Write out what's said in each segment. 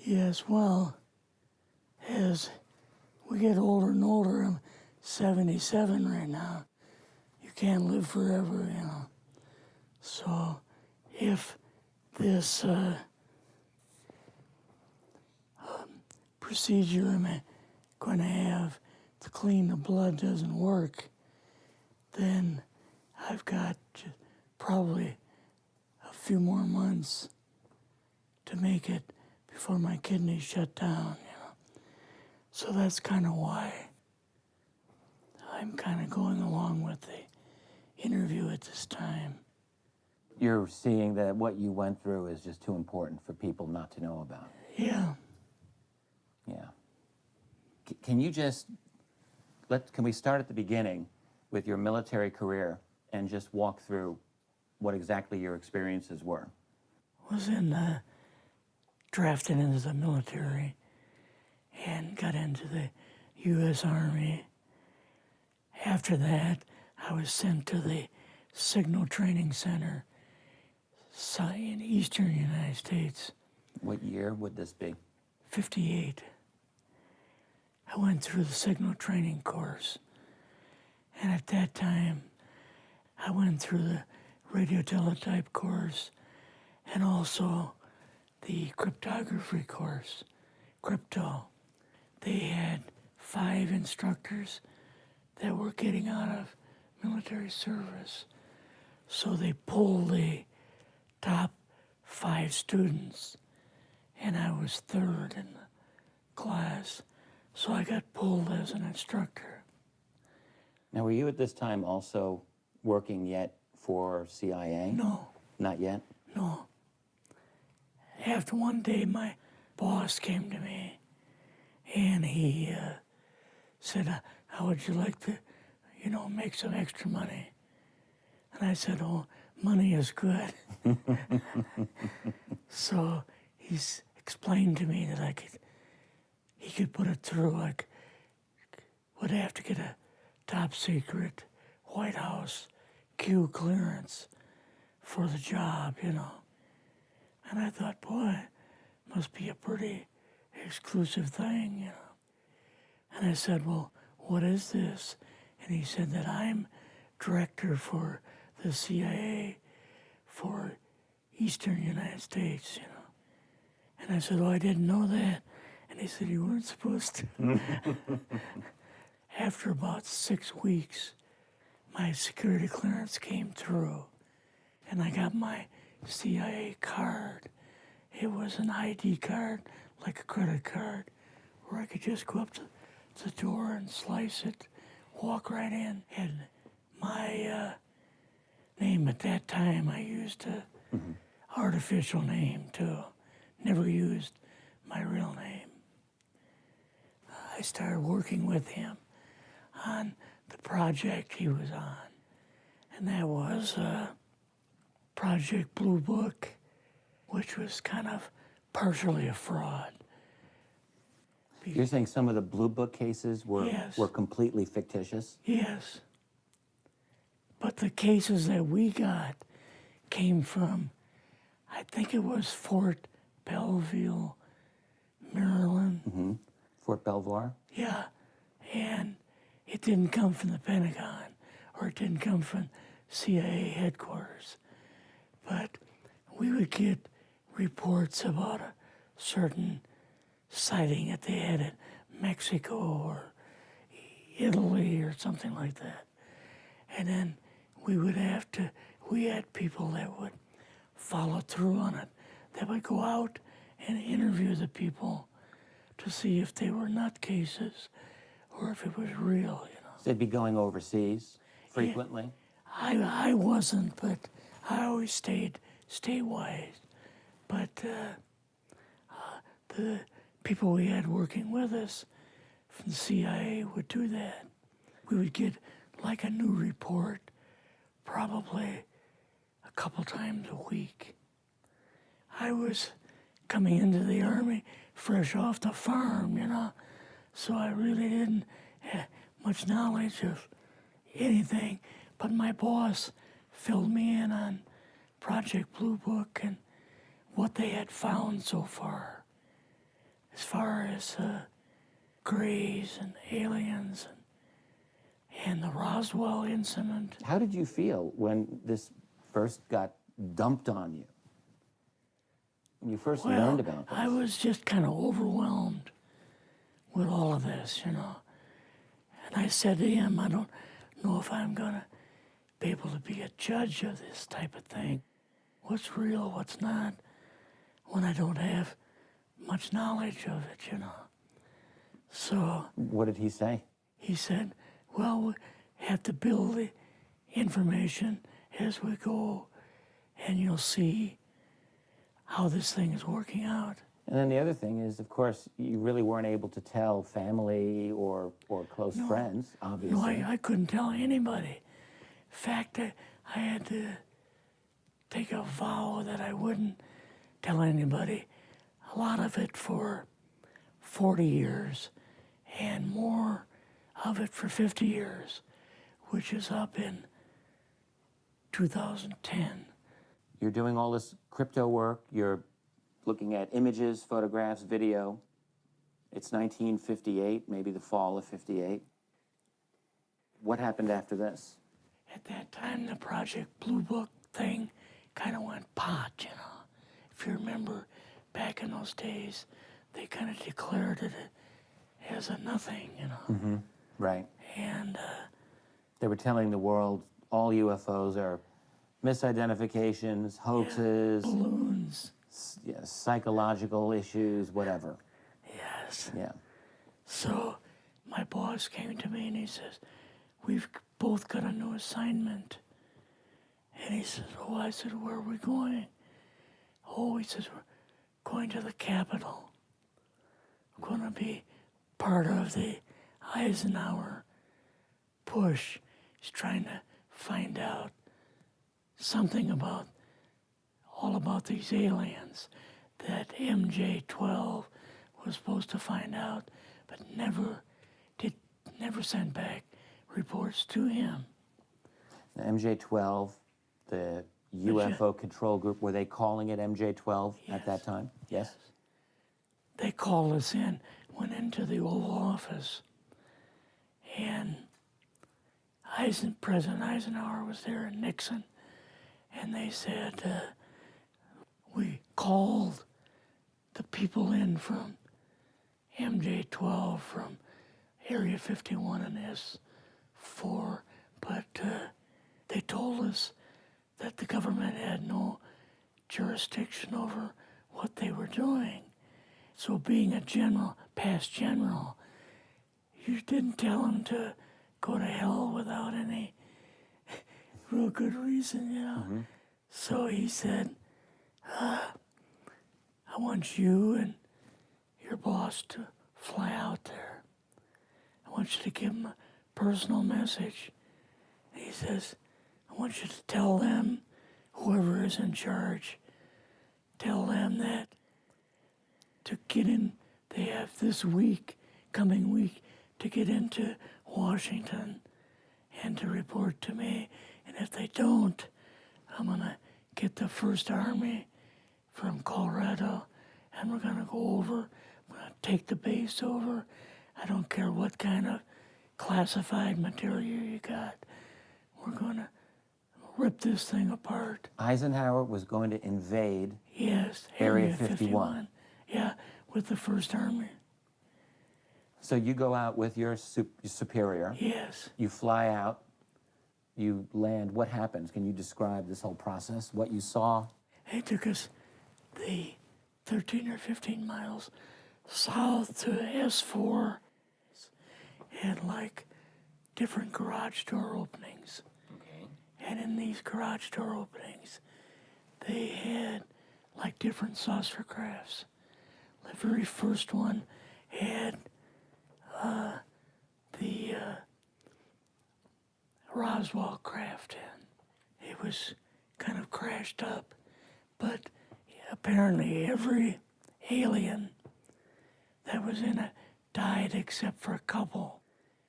Yes, well, as we get older and older, I'm 77 right now. You can't live forever, you know. So if this procedure I'm going to have to clean the blood doesn't work, then I've got probably a few more months to make it before my kidneys shut down, you know. So that's kind of why I'm kind of going along with the interview at this time. You're seeing that what you went through is just too important for people not to know about. Yeah. Yeah. Can you just, can we start at the beginning with your military career and just walk through what exactly your experiences were? Was drafted into the military and got into the U.S. Army. After that, I was sent to the Signal Training Center in eastern United States. What year would this be? 58. I went through the Signal Training course. And at that time, I went through the radio teletype course and also the cryptography course, crypto. They had 5 instructors that were getting out of military service. So they pulled the top 5 students, and I was 3rd in the class. So I got pulled as an instructor. Now, were you at this time also working yet for CIA? No. Not yet? No. After one day, my boss came to me, and he said, how would you like to, make some extra money? And I said, oh, money is good. So he's explained to me that he could put it through. I would have to get a top secret White House Q clearance for the job, And I thought, boy, must be a pretty exclusive thing, And I said, well, what is this? And he said that I'm director for the CIA for Eastern United States, And I said, oh, I didn't know that. And he said, you weren't supposed to. After about 6 weeks, my security clearance came through, and I got my CIA card. It was an ID card, like a credit card, where I could just go up to the door and slice it, walk right in. And my name at that time, I used a artificial name too. Never used my real name. I started working with him on the project he was on, and that was Project Blue Book, which was kind of partially a fraud. You're saying some of the Blue Book cases were, Yes. were completely fictitious? Yes. But the cases that we got came from, I think it was Fort Belvoir, Maryland. Fort Belvoir? Yeah. And it didn't come from the Pentagon, or it didn't come from CIA headquarters. But we would get reports about a certain sighting that they had in Mexico or Italy or something like that. And then we had people that would follow through on it, that would go out and interview the people to see if they were nutcases or if it was real, So they'd be going overseas frequently? Yeah. I wasn't, but I always stayed statewide. But the people we had working with us from the CIA would do that. We would get like a new report probably a couple times a week. I was coming into the Army fresh off the farm, so I really didn't have much knowledge of anything, but my boss filled me in on Project Blue Book and what they had found so far. as far as grays and aliens and the Roswell incident. How did you feel when this first got dumped on you? When you first learned about this? I was just kind of overwhelmed with all of this, you know. And I said to him, I don't know if I'm going to be able to be a judge of this type of thing. What's real, what's not, when I don't have much knowledge of it, you know. So What did he say? he said, well, we have to build the information as we go, and you'll see how this thing is working out. And then the other thing is, of course, you really weren't able to tell family or close friends, obviously. No, I couldn't tell anybody. In fact, I had to take a vow that I wouldn't tell anybody. A lot of it for 40 years, and more of it for 50 years, which is up in 2010. You're doing all this crypto work. You're looking at images, photographs, video. It's 1958, maybe the fall of 58. What happened after this? At that time, the Project Blue Book thing kind of went pot, you know. If you remember, back in those days, they kind of declared it as a nothing, you know. Mm-hmm. Right. And They were telling the world all UFOs are misidentifications, hoaxes, balloons. Psychological issues, whatever. Yes. Yeah. So my boss came to me and he says, we've both got a new assignment. And he says, oh, I said, where are we going? Oh, he says, we're going to the Capitol. We're going to be part of the Eisenhower push. He's trying to find out something about, all about these aliens that MJ-12 was supposed to find out, but never sent back reports to him. The MJ-12, the UFO control group, were they calling it MJ-12 at that time? Yes. They called us in, went into the Oval Office, and President Eisenhower was there and Nixon, and they said, we called the people in from MJ-12 from Area 51 and S4, but they told us that the government had no jurisdiction over what they were doing. So being a general, past general, you didn't tell them to go to hell without any real good reason, you know. Mm-hmm. So he said, I want you and your boss to fly out there. I want you to give them a personal message. And he says, I want you to tell them, whoever is in charge, tell them that to get in, they have this week, coming week, to get into Washington and to report to me. And if they don't, I'm going to get the First Army from Colorado, and we're going to go over. I'm going to take the base over. I don't care what kind of classified material you got. We're going to rip this thing apart. Eisenhower was going to invade Area 51. Yeah, with the First Army. So you go out with your superior. Yes. You fly out. You land. What happens? Can you describe this whole process, what you saw? It took us the 13 or 15 miles south to S4 and like different garage door openings. Okay. And in these garage door openings, they had like different saucer crafts. The very first one had the Roswell craft in. It was kind of crashed up, but apparently every alien that was in it died except for a couple.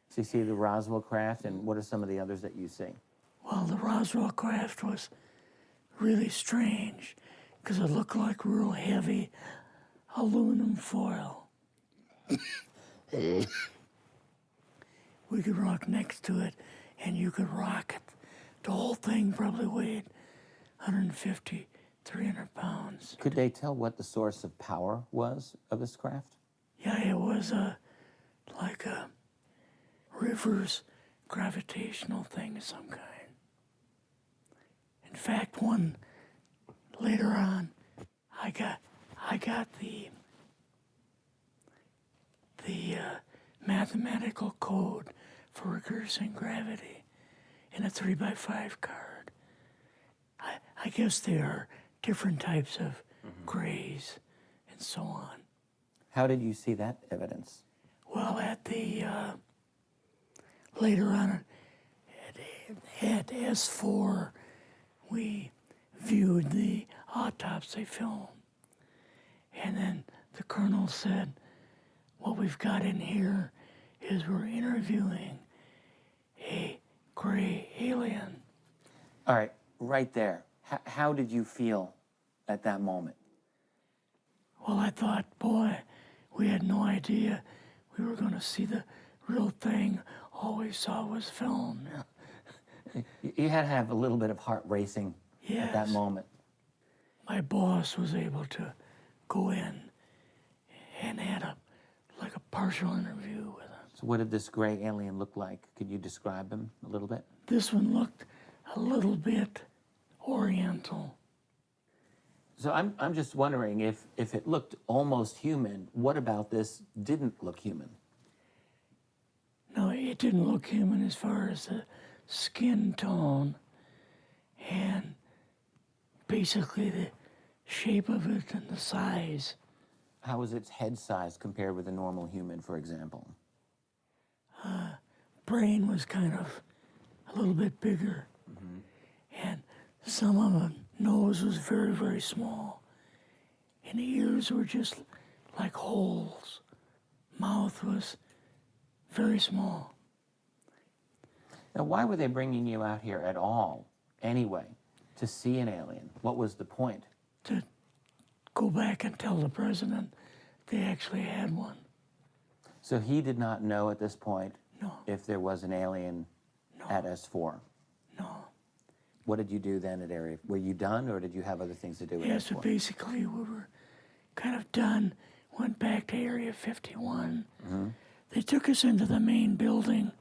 So you see the Roswell craft, and what are some of the others that you see? Well, the Roswell craft was really strange because it looked like real heavy aluminum foil. We could rock next to it, and you could rock it. The whole thing probably weighed 150, 300 pounds. Could they tell what the source of power was of this craft? Yeah, it was like a reverse gravitational thing of some kind. In fact, one later on, I got the mathematical code for reversing gravity in a 3x5 card. I guess there are different types of grays and so on. How did you see that evidence? Well, at the later on at S4, we viewed the autopsy film, and then the colonel said, "What we've got in here is we're interviewing a gray alien." All right, right there. How did you feel at that moment? Well, I thought, boy, we had no idea we were going to see the real thing. All we saw was film. You had to have a little bit of heart racing at that Yes. moment. My boss was able to go in and had like a partial interview with him. So what did this gray alien look like? Could you describe him a little bit? This one looked a little bit oriental. So I'm just wondering if it looked almost human, what about this didn't look human? No, it didn't look human as far as the skin tone and basically the shape of it and the size. How was its head size compared with a normal human, for example? Brain was kind of a little bit bigger. And some of the nose was very, very small. And the ears were just like holes. Mouth was very small. Now, why were they bringing you out here at all, anyway, to see an alien? What was the point? To go back and tell the president they actually had one. So he did not know at this point No, if there was an alien at S4. no. What did you do then at Area? Were you done, or did you have other things to do at Yeah, so S4? basically we were kind of done. Went back to Area 51. They took us into the main building,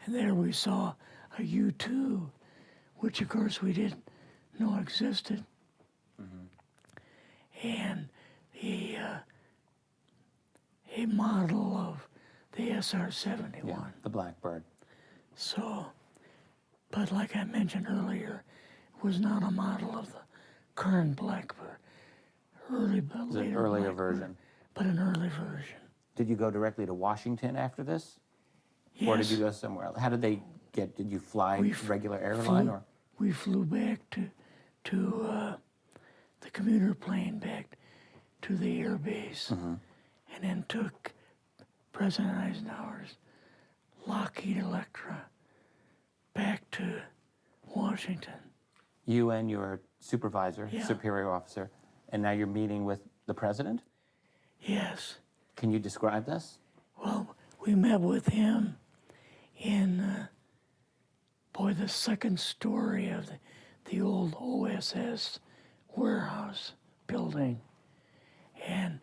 and there we saw a U-2, which of course we didn't know existed. And a model of the SR-71. Yeah, the Blackbird. So, but like I mentioned earlier, it was not a model of the current Blackbird, It's an earlier version. but an early version. Did you go directly to Washington after this? Yes, Or did you go somewhere else? How did they get, did you fly We regular airline, or? we flew back to the commuter plane back to the air base, and then took President Eisenhower's Lockheed Electra back to Washington. You and your supervisor, Yeah. superior officer, and now you're meeting with the president? Yes. Can you describe this? Well, we met with him in, the second story of the old OSS warehouse building. And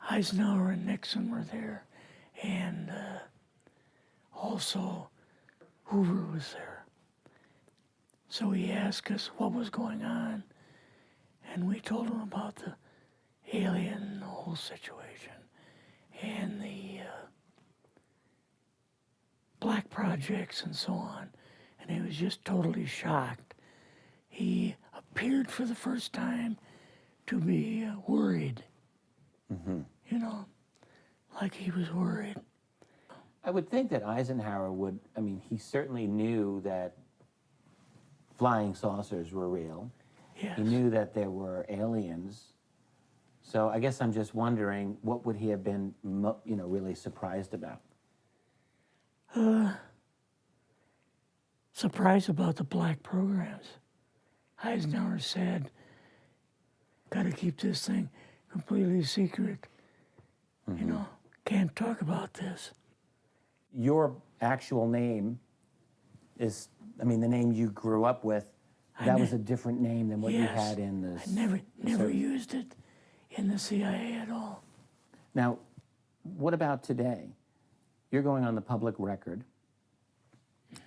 Eisenhower and Nixon were there, and also Hoover was there. So he asked us what was going on, and we told him about the alien, the whole situation, and the black projects and so on. And he was just totally shocked. He appeared for the first time to be worried. You know, like he was worried. I would think that Eisenhower would, he certainly knew that flying saucers were real. Yes. He knew that there were aliens. So I guess I'm just wondering, what would he have been, really surprised about? Surprised about the black programs. Eisenhower said, got to keep this thing completely secret. You know, can't talk about this. Your actual name is, I mean, the name you grew up with, that was a different name than what you Yes. had in the... I never used it in the CIA at all. Now, what about today? You're going on the public record,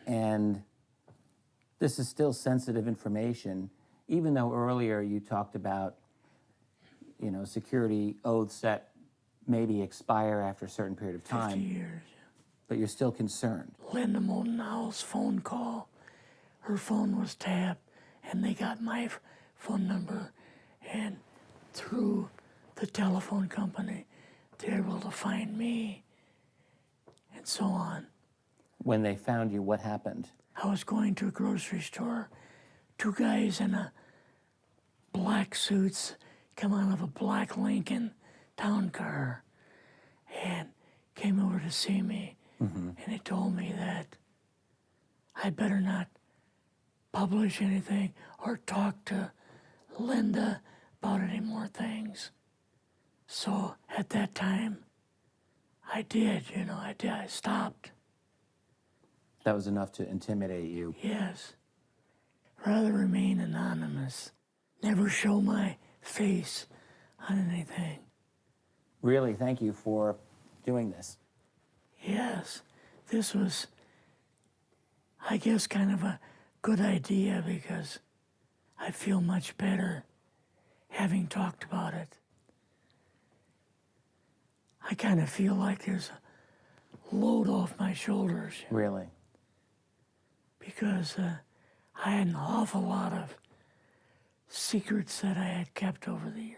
and this is still sensitive information, even though earlier you talked about, you know, security oaths that maybe expire after a certain period of 50 time, years. but you're still concerned. Linda Motenau's phone call, her phone was tapped, and they got my phone number, and through the telephone company, they were able to find me, and so on. When they found you, what happened? I was going to a grocery store. Two guys in a black suits come out of a black Lincoln town car and came over to see me. And they told me that I better not publish anything or talk to Linda about any more things. So at that time, I did, you know, I stopped. That was enough to intimidate you. Yes. Rather remain anonymous. Never show my face on anything. Really, thank you for doing this. Yes, this was, I guess, kind of a good idea because I feel much better having talked about it. I kind of feel like there's a load off my shoulders Really? because I had an awful lot of secrets that I had kept over the years.